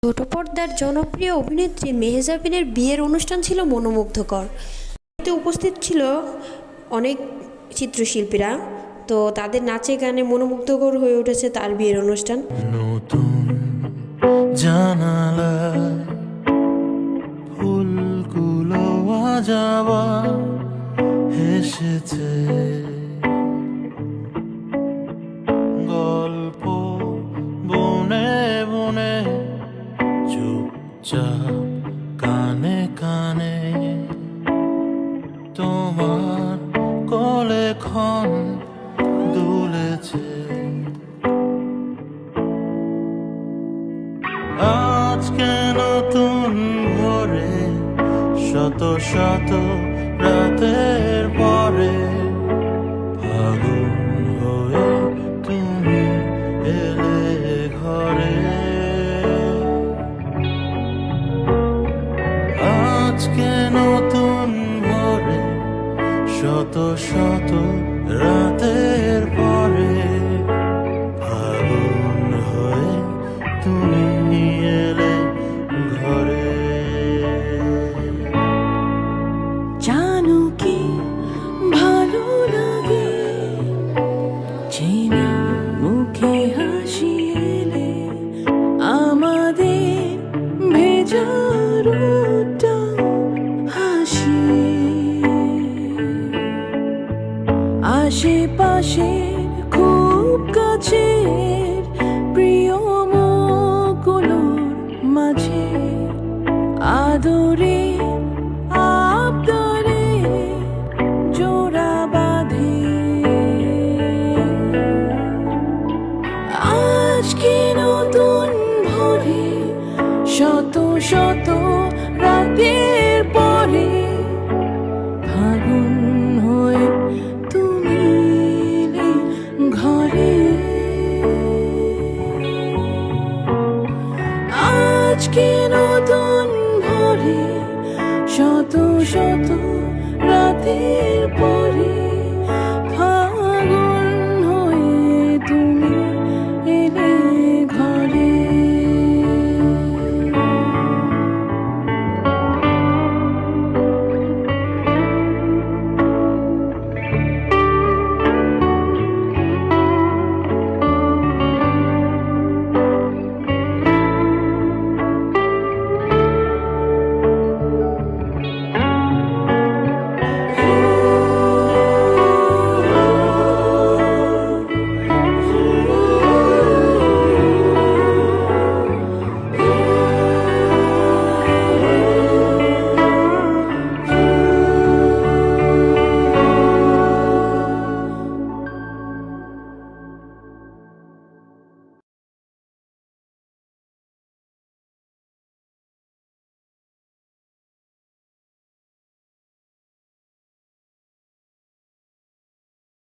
ছোট পর্দার জনপ্রিয় অভিনেত্রী মেহজাবিনের বিয়ের অনুষ্ঠান ছিল মনোমুগ্ধকর। এতে উপস্থিত ছিল অনেক চিত্রশিল্পীরা। তো তাদের নাচে গানে মনোমুগ্ধকর হয়ে উঠেছে তার বিয়ের অনুষ্ঠান। নতুন জানালায় ফুলগুলো আজ আবার হেসেছে, গল্প বনে বনে চুপচাপ কানে কানে তোমার কোলে ক্ষণ দুলেছে। আজকে নতুন ভোরে শত শত রাতের পরে ফাগুন হয়ে তুমি এলে ঘরে। আজকে নতুন ভোরে শত শত রাতের পরে ফাগুন হয়ে তুমি এলে ঘরে। জানো কি ভালো লাগে চেনা মুখে হাসি এলে, আমাদের ভেজা রোদটা হাসি আশেপাশে খুব কাছের প্রিয় মুখগুলোর মাঝে আদরে আবদারে জোড়া বাঁধে। আজকে নতুন ভোরে শত শত রাতের পরে ফাগুন হয়ে তুমি এলে ঘরে। আজকে নতুন ভোরে শত শত রাতের পরে